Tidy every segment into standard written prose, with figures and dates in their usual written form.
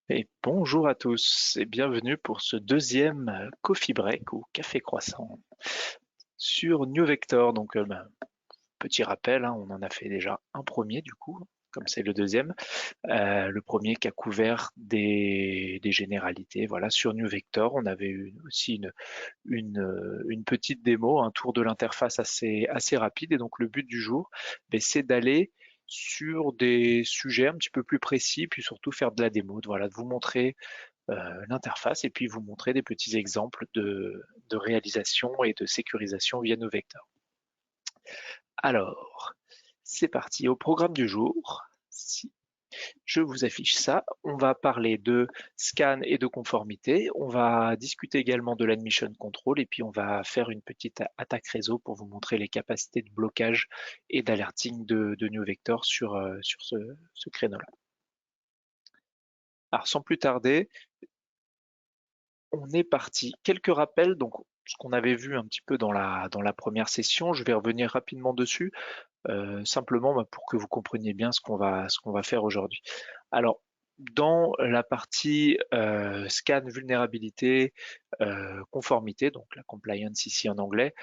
Et bonjour à tous et bienvenue pour ce deuxième Coffee Break ou Café Croissant sur New Vector. Donc, petit rappel, hein, on en a fait déjà un premier du coup, comme c'est le deuxième. Le premier qui a couvert des généralités. Voilà, sur New Vector, on avait eu aussi une petite démo, un tour de l'interface assez rapide. Et donc, le but du jour, ben, c'est d'aller sur des sujets un petit peu plus précis, puis surtout faire de la démo, voilà, de vous montrer l'interface et puis vous montrer des petits exemples de réalisation et de sécurisation via nos vecteurs. Alors, c'est parti. Au programme du jour, si je vous affiche ça, on va parler de scan et de conformité. On va discuter également de l'admission control et puis on va faire une petite attaque réseau pour vous montrer les capacités de blocage et d'alerting de New Vector sur ce créneau-là. Alors sans plus tarder, on est parti. Quelques rappels, donc ce qu'on avait vu un petit peu dans la première session, je vais revenir rapidement dessus, simplement pour que vous compreniez bien ce qu'on va faire aujourd'hui. Alors, dans la partie scan, vulnérabilité, conformité, donc la compliance ici en anglais,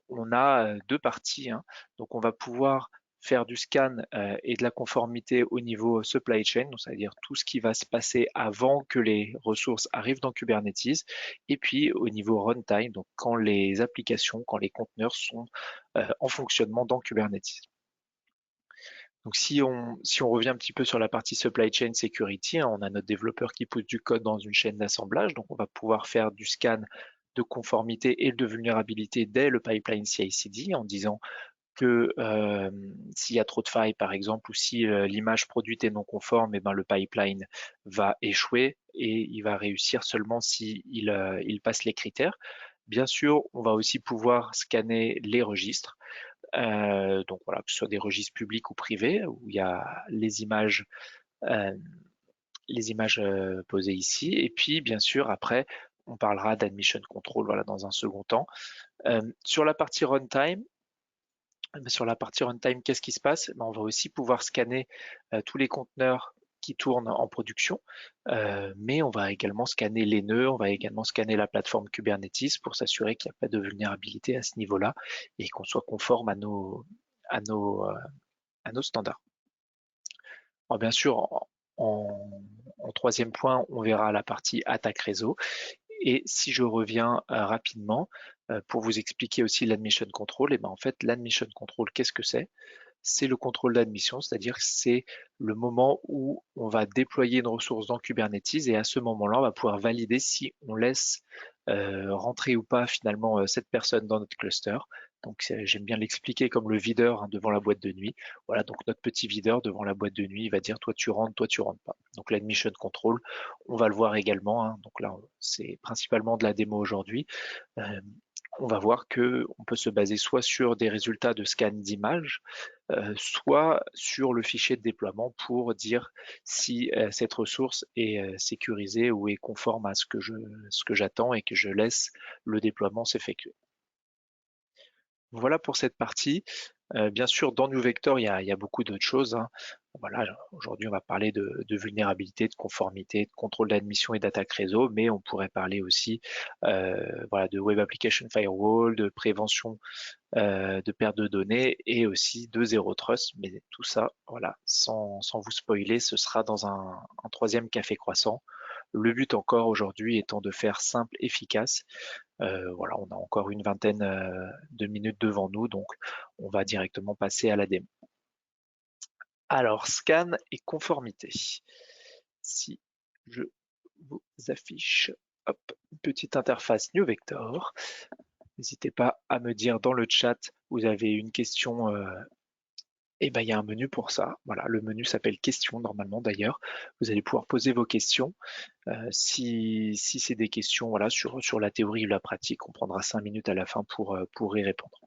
on a deux parties, hein. Donc, on va pouvoir faire du scan et de la conformité au niveau supply chain, donc c'est-à-dire tout ce qui va se passer avant que les ressources arrivent dans Kubernetes, et puis au niveau runtime, donc quand les applications, quand les conteneurs sont en fonctionnement dans Kubernetes. Donc si on revient un petit peu sur la partie supply chain security, hein, on a notre développeur qui pousse du code dans une chaîne d'assemblage, donc on va pouvoir faire du scan de conformité et de vulnérabilité dès le pipeline CI/CD en disant que s'il y a trop de failles par exemple ou si l'image produite est non conforme, et ben le pipeline va échouer et il va réussir seulement si il passe les critères. Bien sûr, on va aussi pouvoir scanner les registres. Donc voilà, que ce soit des registres publics ou privés, où il y a euh, les images posées ici. Et puis, bien sûr, après, on parlera d'admission control, voilà, dans un second temps. Sur la partie runtime, qu'est-ce qui se passe? On va aussi pouvoir scanner tous les conteneurs qui tournent en production, mais on va également scanner les nœuds, on va également scanner la plateforme Kubernetes pour s'assurer qu'il n'y a pas de vulnérabilité à ce niveau-là et qu'on soit conforme à nos, euh, à nos standards. Alors bien sûr, en troisième point, on verra la partie attaque réseau. Et si je reviens rapidement pour vous expliquer aussi l'admission control, et ben en fait l'admission control, qu'est-ce que c'est? C'est le contrôle d'admission, c'est-à-dire que c'est le moment où on va déployer une ressource dans Kubernetes et à ce moment-là, on va pouvoir valider si on laisse rentrer ou pas finalement cette personne dans notre cluster. Donc j'aime bien l'expliquer comme le videur, hein, devant la boîte de nuit. Voilà, donc notre petit videur devant la boîte de nuit, il va dire toi tu rentres pas. Donc l'admission control, on va le voir également, hein. Donc là, c'est principalement de la démo aujourd'hui. Euh, on va voir que on peut se baser soit sur des résultats de scan d'image, soit sur le fichier de déploiement pour dire si cette ressource est sécurisée ou est conforme à ce que j'attends et que je laisse le déploiement s'effectuer. Voilà pour cette partie. Bien sûr, dans New Vector, il y a beaucoup d'autres choses, hein. Voilà, aujourd'hui, on va parler de vulnérabilité, de conformité, de contrôle d'admission et d'attaque réseau, mais on pourrait parler aussi voilà, de Web Application Firewall, de prévention de perte de données et aussi de Zero Trust. Mais tout ça, voilà, sans vous spoiler, ce sera dans un troisième café croissant. Le but encore aujourd'hui étant de faire simple, efficace. Voilà, on a encore une vingtaine de minutes devant nous, donc on va directement passer à la démo. Alors, scan et conformité. Si je vous affiche hop, une petite interface New Vector, n'hésitez pas à me dire dans le chat, vous avez une question, et ben il y a un menu pour ça. Voilà, le menu s'appelle questions normalement d'ailleurs. Vous allez pouvoir poser vos questions. Si c'est des questions voilà, sur la théorie ou la pratique, on prendra 5 minutes à la fin pour y répondre.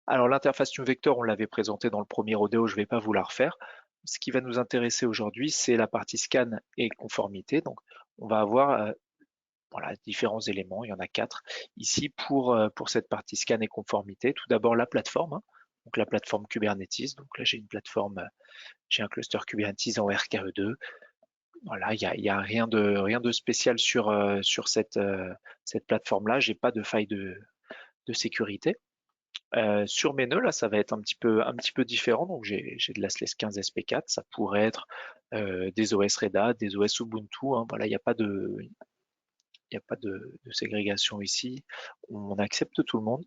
Alors l'interface NewVector, on l'avait présentée dans le premier rodéo, je ne vais pas vous la refaire. Ce qui va nous intéresser aujourd'hui, c'est la partie scan et conformité. Donc on va avoir voilà, différents éléments, il y en a 4 ici pour cette partie scan et conformité. Tout d'abord la plateforme, hein, donc la plateforme Kubernetes. Donc là j'ai une plateforme, j'ai un cluster Kubernetes en RKE2. Voilà, il y a rien de spécial sur cette plateforme-là. J'ai pas de faille de sécurité. Sur mes nœuds, là, ça va être un petit peu différent. Donc, j'ai de l'Astless 15 SP4. Ça pourrait être des OS Red Hat, des OS Ubuntu, hein. Voilà, il y a pas de ségrégation ici. On accepte tout le monde.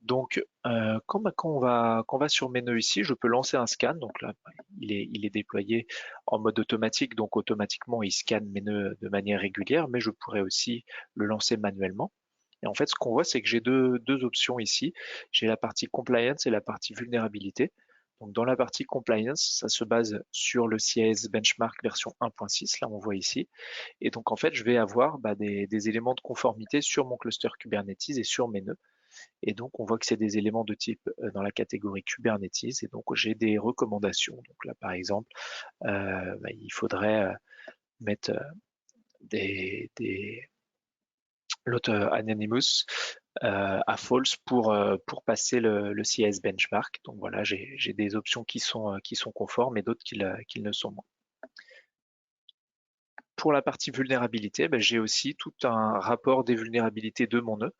Donc, quand on va sur mes nœuds ici, je peux lancer un scan. Donc là, il est déployé en mode automatique. Donc, automatiquement, il scanne mes nœuds de manière régulière, mais je pourrais aussi le lancer manuellement. Et en fait, ce qu'on voit, c'est que j'ai deux options ici. J'ai la partie compliance et la partie vulnérabilité. Donc, dans la partie compliance, ça se base sur le CIS Benchmark version 1.6. Là, on voit ici. Et donc, en fait, je vais avoir des éléments de conformité sur mon cluster Kubernetes et sur mes nœuds. Et donc, on voit que c'est des éléments de type dans la catégorie Kubernetes. Et donc, j'ai des recommandations. Donc là, par exemple, il faudrait mettre des l'autre Anonymous à false pour passer le CIS benchmark. Donc voilà, j'ai des options qui sont conformes et d'autres qui ne sont moins. Pour la partie vulnérabilité, j'ai aussi tout un rapport des vulnérabilités de mon nœud.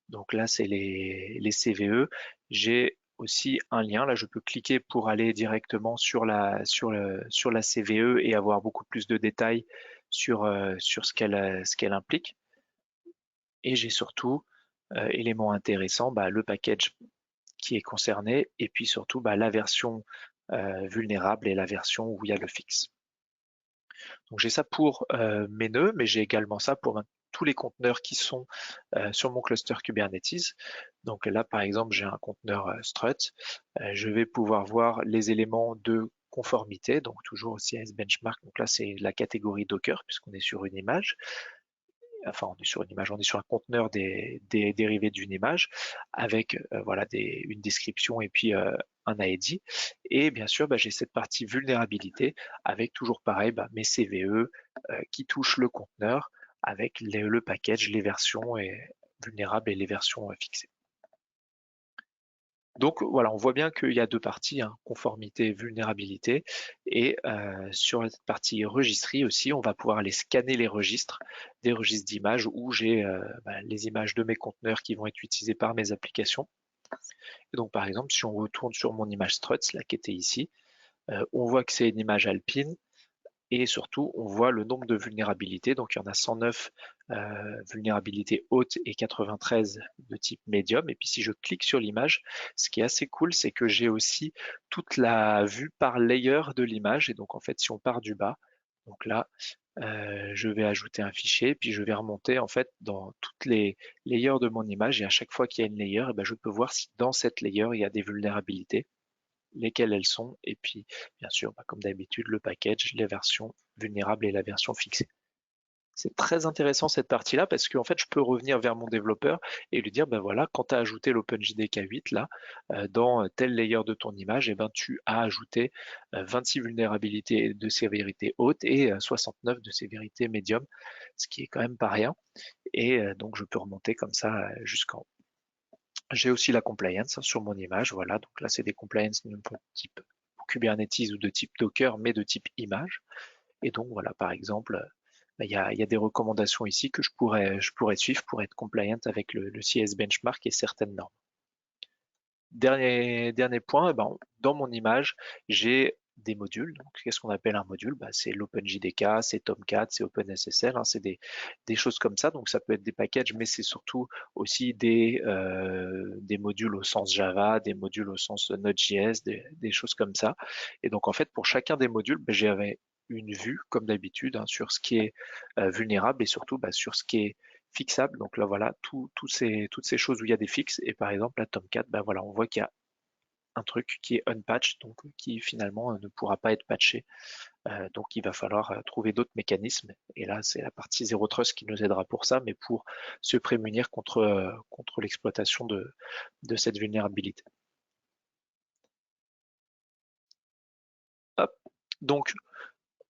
Donc là, c'est les CVE. J'ai aussi un lien. Là, je peux cliquer pour aller directement sur la CVE et avoir beaucoup plus de détails sur ce qu'elle implique. Et j'ai surtout, élément intéressant, le package qui est concerné et puis surtout la version vulnérable et la version où il y a le fixe. Donc j'ai ça pour mes nœuds, mais j'ai également ça pour tous les conteneurs qui sont sur mon cluster Kubernetes. Donc là, par exemple, j'ai un conteneur Strut. Je vais pouvoir voir les éléments de conformité, donc toujours aussi CIS benchmark. Donc là, c'est la catégorie Docker puisqu'on est sur une image. Enfin, on est sur une image, on est sur un conteneur des dérivés d'une image avec voilà une description et puis un ID. Et bien sûr, j'ai cette partie vulnérabilité avec toujours pareil mes CVE qui touchent le conteneur avec le package, les versions vulnérables et les versions fixées. Donc voilà, on voit bien qu'il y a deux parties, hein, conformité, vulnérabilité. Et sur la partie registrie aussi, on va pouvoir aller scanner les registres, des registres d'images où j'ai les images de mes conteneurs qui vont être utilisées par mes applications. Et donc par exemple, si on retourne sur mon image Struts, là qui était ici, on voit que c'est une image alpine. Et surtout, on voit le nombre de vulnérabilités. Donc, il y en a 109 vulnérabilités hautes et 93 de type médium. Et puis, si je clique sur l'image, ce qui est assez cool, c'est que j'ai aussi toute la vue par layer de l'image. Et donc, en fait, si on part du bas, donc là, je vais ajouter un fichier, puis je vais remonter en fait dans toutes les layers de mon image. Et à chaque fois qu'il y a une layer, je peux voir si dans cette layer, il y a des vulnérabilités, lesquelles elles sont, et puis bien sûr, comme d'habitude, le package, les versions vulnérables et la version fixée. C'est très intéressant cette partie-là parce qu'en fait, je peux revenir vers mon développeur et lui dire, voilà, quand tu as ajouté l'OpenJDK 8 là, dans tel layer de ton image, tu as ajouté 26 vulnérabilités de sévérité haute et 69 de sévérité médium, ce qui est quand même pas rien. Et donc, je peux remonter comme ça jusqu'en haut. J'ai aussi la compliance sur mon image, voilà. Donc là, c'est des compliance de type Kubernetes ou de type Docker, mais de type image. Et donc voilà, par exemple, il y a des recommandations ici que je pourrais suivre pour être compliant avec le CIS benchmark et certaines normes. Dernier point, dans mon image, j'ai des modules. Donc, qu'est-ce qu'on appelle un module? C'est l'OpenJDK, c'est Tomcat, c'est OpenSSL, hein, c'est des choses comme ça. Donc, ça peut être des packages, mais c'est surtout aussi des modules au sens Java, des modules au sens Node.js, des choses comme ça. Et donc, en fait, pour chacun des modules, j'avais une vue, comme d'habitude, hein, sur ce qui est vulnérable et surtout sur ce qui est fixable. Donc là, voilà, toutes ces choses où il y a des fixes. Et par exemple, la Tomcat, voilà, on voit qu'il y a un truc qui est unpatched, donc qui finalement ne pourra pas être patché. Donc il va falloir trouver d'autres mécanismes. Et là, c'est la partie Zero Trust qui nous aidera pour ça, mais pour se prémunir contre l'exploitation de cette vulnérabilité. Hop. Donc,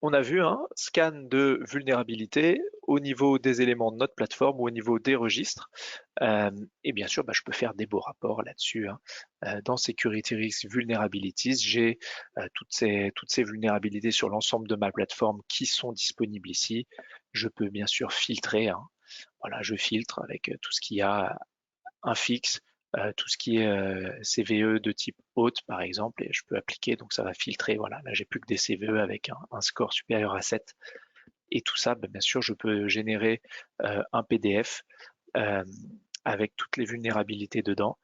on a vu un scan de vulnérabilité au niveau des éléments de notre plateforme ou au niveau des registres. Et bien sûr, je peux faire des beaux rapports là-dessus, hein. Dans Security Risk Vulnerabilities, j'ai toutes ces vulnérabilités sur l'ensemble de ma plateforme qui sont disponibles ici. Je peux bien sûr filtrer, hein. Voilà, je filtre avec tout ce qui a un fixe, tout ce qui est CVE de type haute par exemple, et je peux appliquer, donc ça va filtrer. Voilà, là j'ai plus que des CVE avec un score supérieur à 7. Et tout ça, bien sûr, je peux générer un PDF euh, avec toutes les vulnérabilités dedans.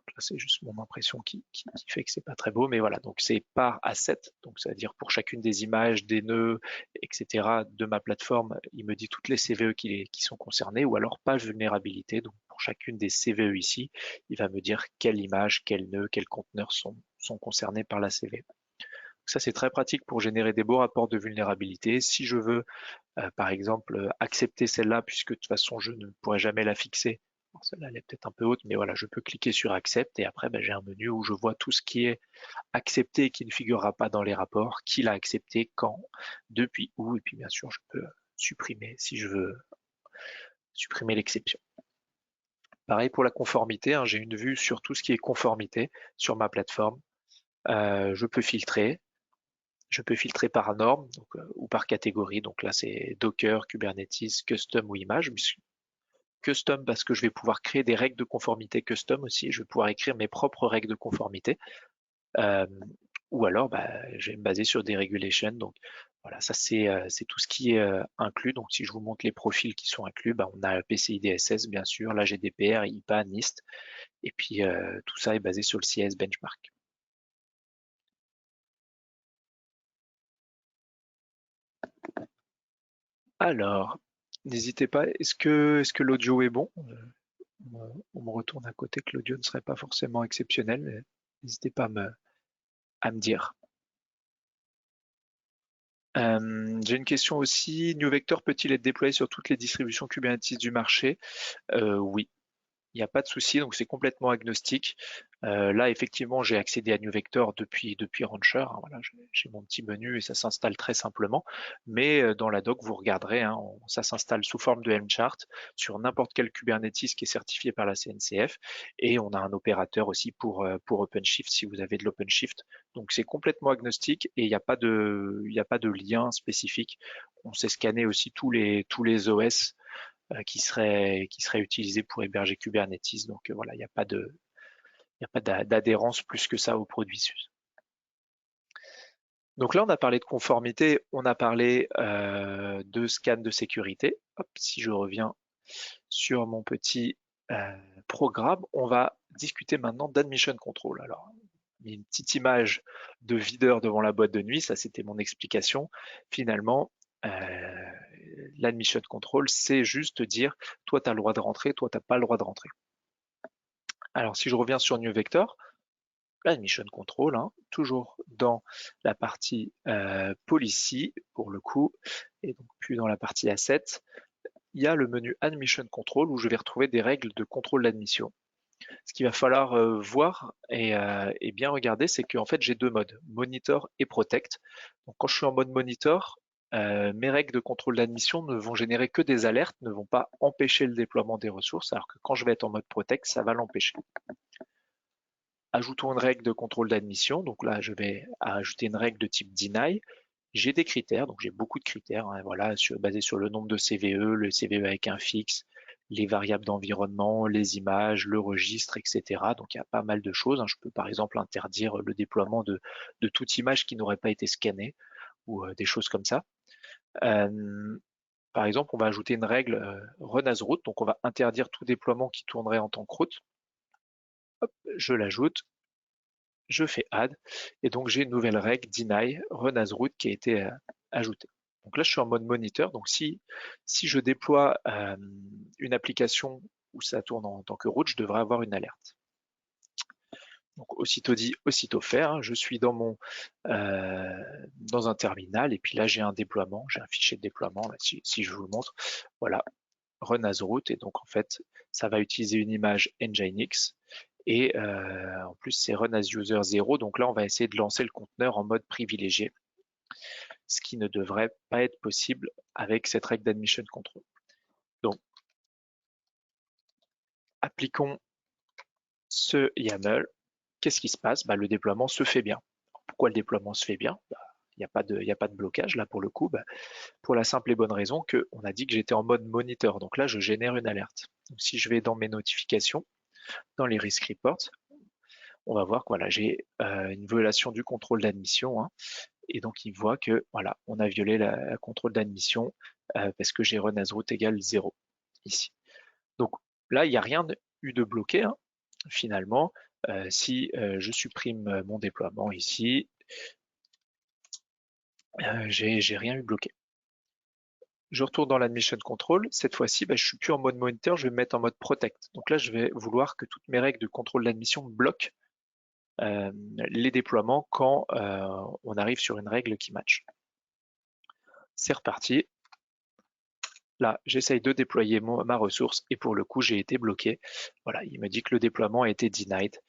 Là, c'est juste mon impression qui fait que c'est pas très beau, mais voilà, donc c'est par asset, donc c'est-à-dire pour chacune des images, des nœuds, etc. de ma plateforme, il me dit toutes les CVE qui sont concernées, ou alors page vulnérabilité, donc pour chacune des CVE ici, il va me dire quelle image, quel nœud, quels conteneurs sont concernés par la CVE. Donc ça, c'est très pratique pour générer des beaux rapports de vulnérabilité. Si je veux, par exemple, accepter celle-là, puisque de toute façon, je ne pourrai jamais la fixer. Celle-là, elle est peut-être un peu haute, mais voilà, je peux cliquer sur Accept et après, j'ai un menu où je vois tout ce qui est accepté et qui ne figurera pas dans les rapports, qui l'a accepté, quand, depuis où, et puis bien sûr, je peux supprimer si je veux supprimer l'exception. Pareil pour la conformité, hein, j'ai une vue sur tout ce qui est conformité sur ma plateforme. Je peux filtrer. Je peux filtrer par norme donc, ou par catégorie. Donc là, c'est Docker, Kubernetes, Custom ou Image. Custom parce que je vais pouvoir créer des règles de conformité custom aussi. Je vais pouvoir écrire mes propres règles de conformité. Euh, ou alors, je vais me baser sur des regulations. Donc voilà, ça c'est tout ce qui est inclus. Donc si je vous montre les profils qui sont inclus, on a PCI DSS bien sûr, la GDPR, IPA, NIST. Et puis tout ça est basé sur le CS benchmark. Alors, n'hésitez pas, est-ce que l'audio est bon? On me retourne à côté que l'audio ne serait pas forcément exceptionnel, mais n'hésitez pas à me dire. J'ai une question aussi. New Vector peut-il être déployé sur toutes les distributions Kubernetes du marché? Oui, il n'y a pas de souci, donc c'est complètement agnostique. Là, effectivement, j'ai accédé à New Vector depuis Rancher, hein, voilà, j'ai mon petit menu et ça s'installe très simplement. Mais dans la doc, vous regarderez, hein, ça s'installe sous forme de Helm-chart sur n'importe quel Kubernetes qui est certifié par la CNCF. Et on a un opérateur aussi pour OpenShift si vous avez de l'OpenShift. Donc c'est complètement agnostique et il n'y a pas de lien spécifique. On sait scanner aussi tous les OS qui serait utilisé pour héberger Kubernetes. Donc voilà, il n'y a pas d'adhérence plus que ça au produit SUSE. Donc là, on a parlé de conformité, on a parlé de scan de sécurité. Hop, si je reviens sur mon petit programme, on va discuter maintenant d'admission control. Alors, une petite image de videur devant la boîte de nuit, ça c'était mon explication. Finalement, l'admission control, c'est juste dire, toi tu as le droit de rentrer, toi tu n'as pas le droit de rentrer. Alors si je reviens sur New Vector, l'admission control, hein, toujours dans la partie policy pour le coup, et donc plus dans la partie asset, il y a le menu admission control où je vais retrouver des règles de contrôle d'admission. Ce qu'il va falloir voir et bien regarder, c'est qu'en fait j'ai deux modes, monitor et protect. Donc quand je suis en mode monitor, mes règles de contrôle d'admission ne vont générer que des alertes, ne vont pas empêcher le déploiement des ressources, alors que quand je vais être en mode protect, ça va l'empêcher. Ajoutons une règle de contrôle d'admission. Donc là, je vais ajouter une règle de type deny. J'ai des critères, donc j'ai beaucoup de critères, hein, voilà, basés sur le nombre de CVE, le CVE avec un fixe, les variables d'environnement, les images, le registre, etc. Donc il y a pas mal de choses, hein. Je peux par exemple interdire le déploiement de toute image qui n'aurait pas été scannée ou des choses comme ça. Par exemple, on va ajouter une règle run as root, donc on va interdire tout déploiement qui tournerait en tant que route. Hop, je l'ajoute, je fais add, et donc j'ai une nouvelle règle deny run as root qui a été ajoutée. Donc là, je suis en mode moniteur. Donc si je déploie une application où ça tourne en tant que route, je devrais avoir une alerte. Donc aussitôt dit, aussitôt fait, hein. Je suis dans un terminal et puis là j'ai un déploiement, j'ai un fichier de déploiement. Là, si je vous le montre, voilà, run as root, et donc en fait ça va utiliser une image Nginx. Et en plus, c'est run as user 0. Donc là, on va essayer de lancer le conteneur en mode privilégié. ce qui ne devrait pas être possible avec cette règle d'admission control. Donc, appliquons ce YAML. Qu'est-ce qui se passe? Le déploiement se fait bien. Pourquoi le déploiement se fait bien? Il n'y a pas de blocage là pour le coup, pour la simple et bonne raison qu'on a dit que j'étais en mode moniteur. Donc là, je génère une alerte. Donc si je vais dans mes notifications, dans les risk reports, on va voir que voilà, j'ai une violation du contrôle d'admission. Et donc il voit que voilà, on a violé la contrôle d'admission parce que j'ai run as root égale 0 ici. Donc là, il n'y a rien eu de bloqué. Finalement, si je supprime mon déploiement ici, j'ai rien eu bloqué. Je retourne dans l'admission control. Cette fois-ci, je suis plus en mode monitor, je vais me mettre en mode protect. Donc là, je vais vouloir que toutes mes règles de contrôle d'admission bloquent les déploiements quand on arrive sur une règle qui match. C'est reparti. Là, j'essaye de déployer ma ressource et pour le coup, j'ai été bloqué. Voilà, il me dit que le déploiement a été denied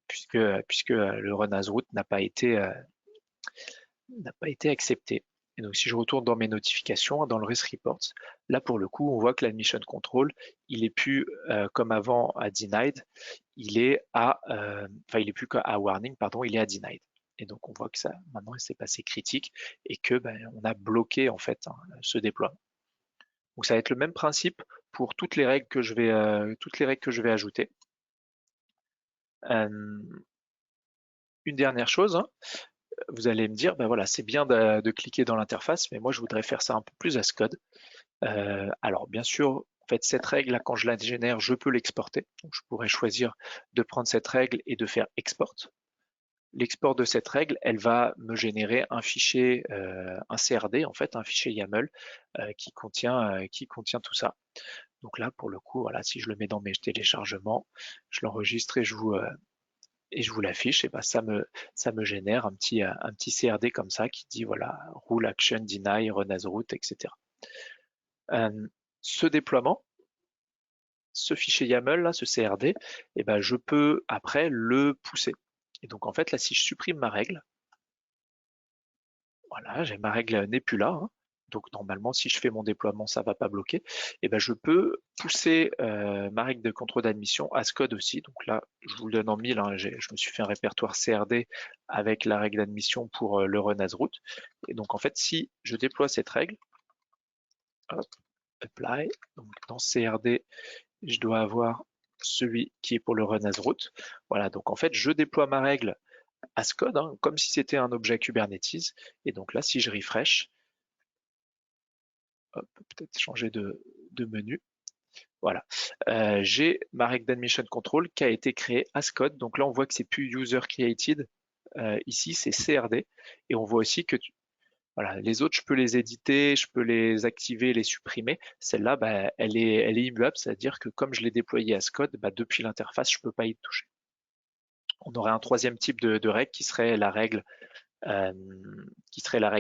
puisque le run as root n'a pas été accepté. Et donc, si je retourne dans mes notifications, dans le risk reports, là, pour le coup, on voit que l'admission control, il est plus comme avant à denied, il est à, il est plus qu'à warning, pardon, il est à denied. Et donc, on voit que ça, maintenant, il s'est passé critique et que on a bloqué, en fait, ce déploiement. Donc, ça va être le même principe pour toutes les règles que je vais ajouter. Une dernière chose, vous allez me dire, voilà, c'est bien de cliquer dans l'interface, mais moi je voudrais faire ça un peu plus as code. Alors bien sûr, en fait, cette règle là, quand je la génère, je peux l'exporter. Donc je pourrais choisir de prendre cette règle et de faire export. L'export de cette règle, elle va me générer un fichier, un CRD en fait, un fichier YAML qui contient tout ça. Donc là, pour le coup, voilà, si je le mets dans mes téléchargements, je l'enregistre et je vous l'affiche, et ça me génère un petit CRD comme ça qui dit voilà, rule action deny, run as root, etc. Ce déploiement, ce fichier YAML là, ce CRD, je peux après le pousser. Et donc en fait là, si je supprime ma règle, voilà, ma règle n'est plus là. Donc normalement, si je fais mon déploiement, ça ne va pas bloquer. Et je peux pousser ma règle de contrôle d'admission as code aussi. Donc là, je vous le donne en 1000. Je me suis fait un répertoire CRD avec la règle d'admission pour le run as root. Et donc en fait, si je déploie cette règle, hop, apply, donc dans CRD, je dois avoir celui qui est pour le run as root. Voilà, donc en fait, je déploie ma règle as code, comme si c'était un objet Kubernetes. Et donc là, si je refresh, peut-être changer de menu. Voilà, j'ai ma règle d'admission control qui a été créée as code. Donc là, on voit que c'est plus user created. Ici, c'est CRD. Et on voit aussi que voilà, les autres, je peux les éditer, je peux les activer, les supprimer. Celle-là, elle est immuable, c'est-à-dire que comme je l'ai déployée as code, depuis l'interface, je ne peux pas y toucher. On aurait un troisième type de règle qui serait la règle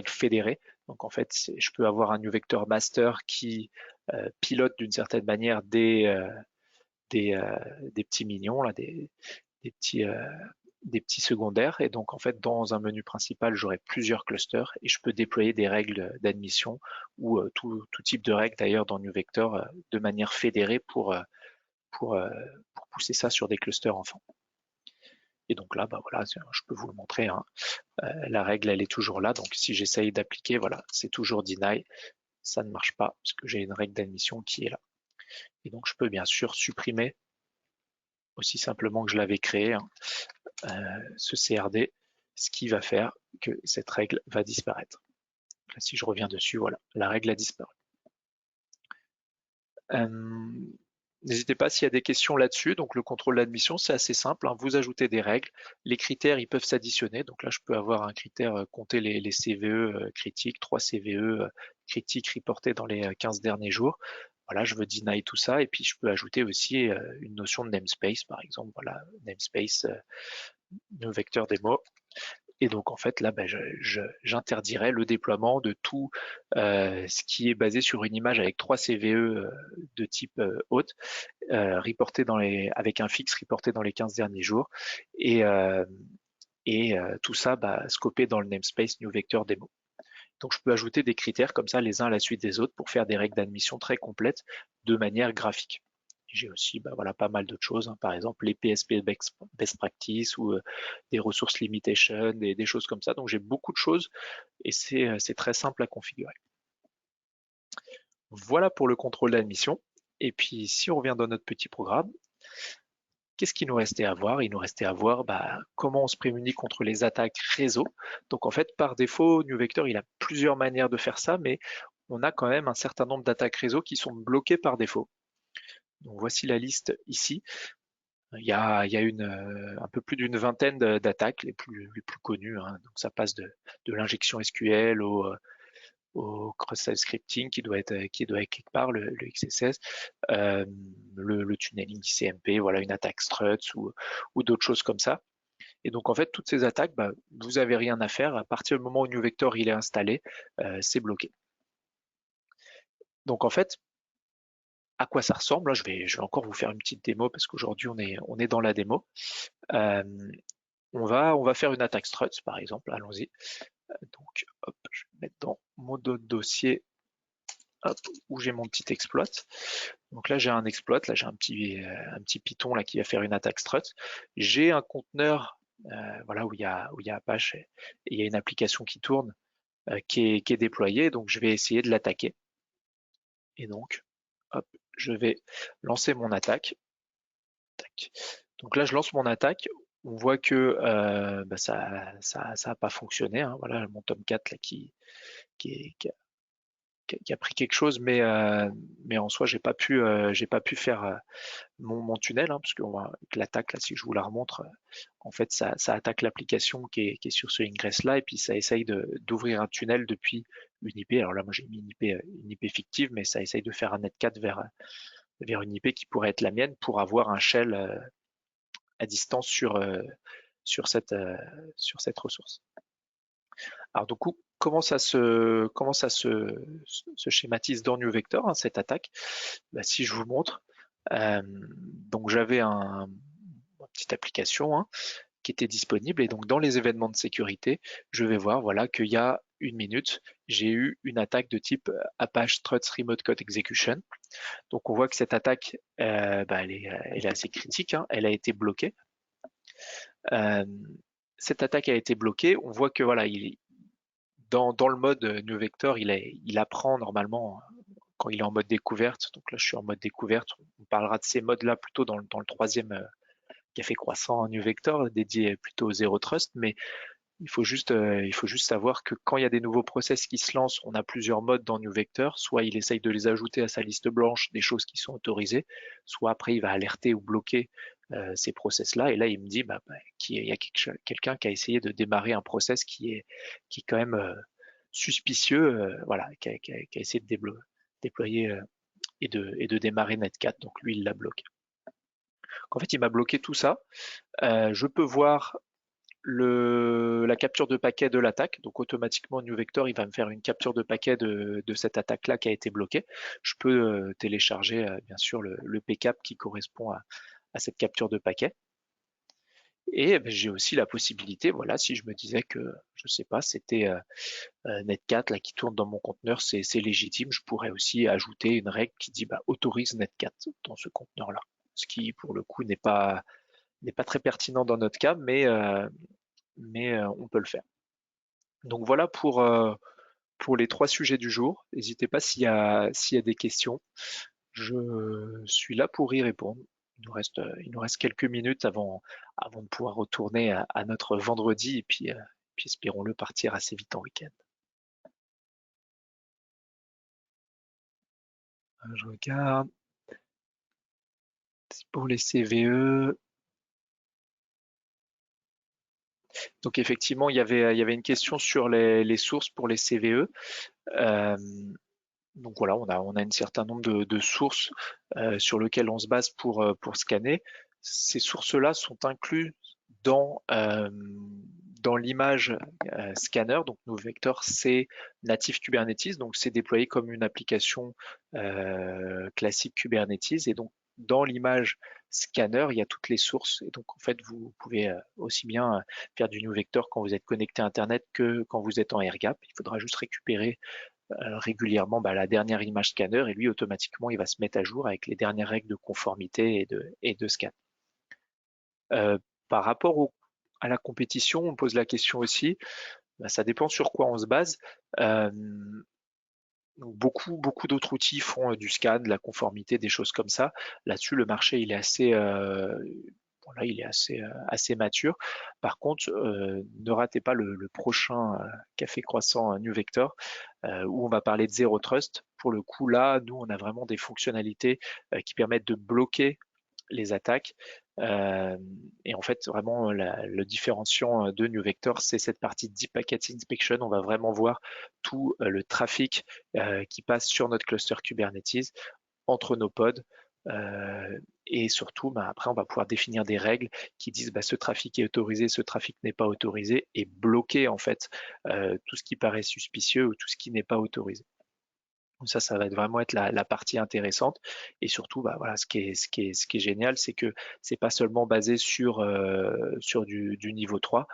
fédérée. Donc en fait, je peux avoir un new vector master qui pilote d'une certaine manière des petits mignons, là, des petits secondaires. Et donc en fait, dans un menu principal, j'aurai plusieurs clusters et je peux déployer des règles d'admission ou tout type de règles d'ailleurs dans new vector de manière fédérée pour pousser ça sur des clusters enfants. Et donc là, voilà, je peux vous le montrer. La règle, elle est toujours là. Donc si j'essaye d'appliquer, voilà, c'est toujours deny. Ça ne marche pas parce que j'ai une règle d'admission qui est là. Et donc je peux bien sûr supprimer aussi simplement que je l'avais créé, ce CRD, ce qui va faire que cette règle va disparaître. Là, si je reviens dessus, voilà, la règle a disparu. N'hésitez pas s'il y a des questions là-dessus. Donc le contrôle d'admission, c'est assez simple. Vous ajoutez des règles. Les critères, ils peuvent s'additionner. Donc là, je peux avoir un critère, compter les CVE critiques, 3 CVE critiques reportés dans les 15 derniers jours. Voilà, je veux deny tout ça. Et puis je peux ajouter aussi une notion de namespace, par exemple. Voilà, namespace, new vecteur démo. Et donc en fait là, j'interdirais le déploiement de tout ce qui est basé sur une image avec 3 CVE de type hôte, reporté avec un fixe reporté dans les 15 derniers jours. Et et tout ça scopé dans le namespace New Vector Demo. Donc je peux ajouter des critères comme ça les uns à la suite des autres pour faire des règles d'admission très complètes de manière graphique. J'ai aussi voilà, pas mal d'autres choses, hein, par exemple les PSP Best Practice ou des ressources limitation, des choses comme ça. Donc j'ai beaucoup de choses et c'est très simple à configurer. Voilà pour le contrôle d'admission. Et puis si on revient dans notre petit programme, qu'est-ce qu'il nous restait à voir? Il nous restait à voir comment on se prémunit contre les attaques réseau. Donc en fait, par défaut, New Vector, il a plusieurs manières de faire ça, mais on a quand même un certain nombre d'attaques réseau qui sont bloquées par défaut. Donc voici la liste ici. Il y a un peu plus d'une vingtaine d'attaques les plus connues, hein. Donc ça passe de l'injection SQL au cross-site scripting qui doit être quelque part, le XSS, le tunneling ICMP, voilà, une attaque struts ou d'autres choses comme ça. Et donc en fait, toutes ces attaques, vous n'avez rien à faire. À partir du moment où New Vector il est installé, c'est bloqué. Donc en fait, à quoi ça ressemble? Là, je vais encore vous faire une petite démo parce qu'aujourd'hui on est dans la démo. On va faire une attaque struts par exemple. Allons-y. Donc hop, je vais mettre dans mon dossier hop, où j'ai mon petit exploit. Donc là j'ai un exploit, là j'ai un petit Python là qui va faire une attaque struts. J'ai un conteneur voilà où il y a Apache et il y a une application qui tourne qui est déployée, donc je vais essayer de l'attaquer. Et donc hop, je vais lancer mon attaque. Tac. Donc là je lance mon attaque. On voit que ça a pas fonctionné, hein. Voilà mon Tomcat là qui a pris quelque chose, mais en soi j'ai pas pu faire mon tunnel, hein, parce que l'attaque là, si je vous la remontre, en fait ça attaque l'application qui est sur ce ingress là et puis ça essaye d'ouvrir un tunnel depuis une IP. Alors là moi j'ai mis une IP fictive, mais ça essaye de faire un netcat vers une IP qui pourrait être la mienne pour avoir un shell à distance sur cette ressource. Alors du coup, comment ça se schématise dans New Vector, hein, cette attaque? Si je vous montre, donc j'avais une petite application, hein, qui était disponible et donc dans les événements de sécurité, je vais voir voilà qu'il y a une minute, j'ai eu une attaque de type Apache Struts Remote Code Execution. Donc on voit que cette attaque, elle est assez critique, hein, elle a été bloquée. Cette attaque a été bloquée. On voit que voilà, dans le mode New Vector, il apprend normalement quand il est en mode découverte. Donc là, je suis en mode découverte. On parlera de ces modes-là plutôt dans le troisième café croissant en New Vector, dédié plutôt au Zero Trust. Mais il faut juste savoir que quand il y a des nouveaux process qui se lancent, on a plusieurs modes dans New Vector. Soit il essaye de les ajouter à sa liste blanche, des choses qui sont autorisées, soit après il va alerter ou bloquer ces process-là. Et là, il me dit qu'il y a quelqu'un qui a essayé de démarrer un process qui est quand même suspicieux, voilà, qui a essayé de déployer et de démarrer Netcat. Donc lui, il l'a bloqué. En fait, il m'a bloqué tout ça. Je peux voir la capture de paquet de l'attaque. Donc automatiquement, New Vector, il va me faire une capture de paquet de cette attaque-là qui a été bloquée. Je peux télécharger bien sûr le PCAP qui correspond à cette capture de paquet. Et j'ai aussi la possibilité, voilà, si je me disais que, je sais pas, c'était Netcat là qui tourne dans mon conteneur, c'est légitime, je pourrais aussi ajouter une règle qui dit autorise Netcat dans ce conteneur-là. Ce qui, pour le coup, n'est pas très pertinent dans notre cas, mais on peut le faire. Donc voilà pour les 3 sujets du jour. N'hésitez pas s'il y a des questions. Je suis là pour y répondre. Il nous reste quelques minutes avant de pouvoir retourner à notre vendredi et puis espérons-le partir assez vite en week-end. Je regarde. Pour les CVE. Donc effectivement, il y avait une question sur les sources pour les CVE. Donc voilà, on a un certain nombre de sources sur lesquelles on se base pour scanner. Ces sources-là sont incluses dans l'image scanner. Donc nos vecteurs, c'est natif Kubernetes, donc c'est déployé comme une application classique Kubernetes. Et donc dans l'image scanner, il y a toutes les sources. Et donc, en fait, vous pouvez aussi bien faire du New Vector quand vous êtes connecté à Internet que quand vous êtes en AirGap. Il faudra juste récupérer régulièrement la dernière image scanner et lui, automatiquement, il va se mettre à jour avec les dernières règles de conformité et de scan. Par rapport à la compétition, on pose la question aussi, ça dépend sur quoi on se base. Beaucoup d'autres outils font du scan, de la conformité, des choses comme ça. Là-dessus, le marché il est assez mature. Par contre, ne ratez pas le prochain Café Croissant New Vector où on va parler de Zero Trust. Pour le coup, là, nous, on a vraiment des fonctionnalités qui permettent de bloquer les attaques. Et en fait, vraiment, le différenciant de New Vector, c'est cette partie Deep Packet Inspection. On va vraiment voir tout le trafic qui passe sur notre cluster Kubernetes entre nos pods. Et surtout, après, on va pouvoir définir des règles qui disent ce trafic est autorisé, ce trafic n'est pas autorisé, et bloquer en fait tout ce qui paraît suspicieux ou tout ce qui n'est pas autorisé. Donc ça va vraiment être la partie intéressante. Et surtout, voilà, ce qui est génial, c'est que c'est pas seulement basé sur du niveau 3,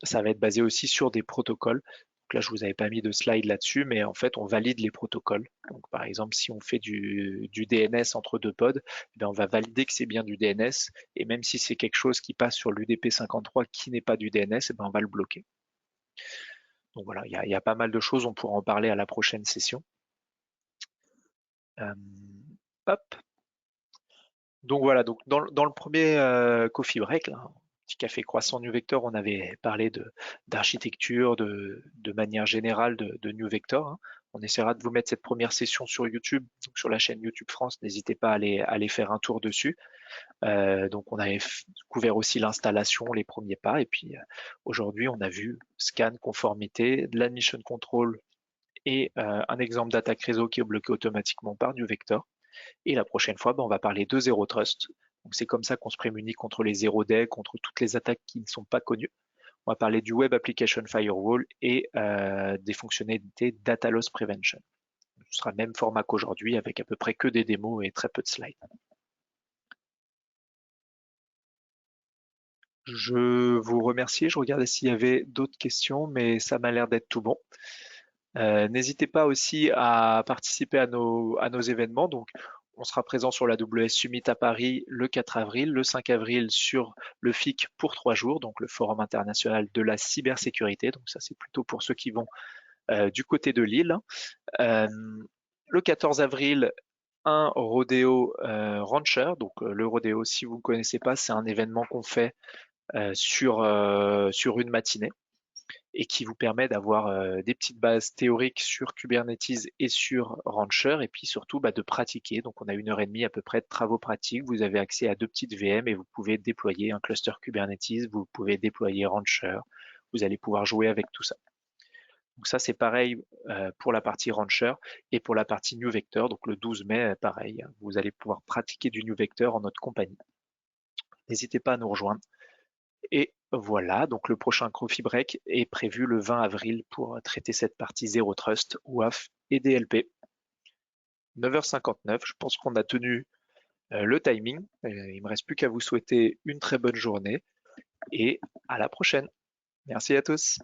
ça va être basé aussi sur des protocoles. Donc là, je vous avais pas mis de slide là-dessus, mais en fait, on valide les protocoles. Donc, par exemple, si on fait du DNS entre deux pods, on va valider que c'est bien du DNS. Et même si c'est quelque chose qui passe sur l'UDP 53 qui n'est pas du DNS, on va le bloquer. Donc voilà, il y a pas mal de choses. On pourra en parler à la prochaine session. Hop. Donc voilà, donc dans le premier coffee break, là, petit café croissant New Vector, on avait parlé d'architecture, de manière générale de New Vector. Hein. On essaiera de vous mettre cette première session sur YouTube, donc sur la chaîne YouTube France. N'hésitez pas à aller faire un tour dessus. Donc on avait couvert aussi l'installation, les premiers pas, et puis aujourd'hui on a vu scan, conformité, de l'admission control et un exemple d'attaque réseau qui est bloqué automatiquement par New Vector. Et la prochaine fois, on va parler de Zero Trust. Donc c'est comme ça qu'on se prémunit contre les zero day, contre toutes les attaques qui ne sont pas connues. On va parler du Web Application Firewall et des fonctionnalités Data Loss Prevention. Ce sera le même format qu'aujourd'hui avec à peu près que des démos et très peu de slides. Je vous remercie. Je regardais s'il y avait d'autres questions, mais ça m'a l'air d'être tout bon. N'hésitez pas aussi à participer à nos événements. Donc, on sera présent sur la WS Summit à Paris le 4 avril, le 5 avril sur le FIC pour 3 jours, donc le Forum international de la cybersécurité. Donc ça, c'est plutôt pour ceux qui vont du côté de Lille. Le 14 avril, un rodéo rancher. Donc le rodéo, si vous ne connaissez pas, c'est un événement qu'on fait sur une matinée et qui vous permet d'avoir des petites bases théoriques sur Kubernetes et sur Rancher, et puis surtout de pratiquer. Donc on a 1 heure et demie à peu près de travaux pratiques. Vous avez accès à 2 petites VM et vous pouvez déployer un cluster Kubernetes, vous pouvez déployer Rancher, vous allez pouvoir jouer avec tout ça. Donc ça c'est pareil pour la partie Rancher et pour la partie New Vector. Donc le 12 mai, pareil, vous allez pouvoir pratiquer du New Vector en notre compagnie. N'hésitez pas à nous rejoindre. Et voilà, donc le prochain Coffee Break est prévu le 20 avril pour traiter cette partie Zero Trust, WAF et DLP. 9h59, je pense qu'on a tenu le timing. Il ne me reste plus qu'à vous souhaiter une très bonne journée et à la prochaine. Merci à tous.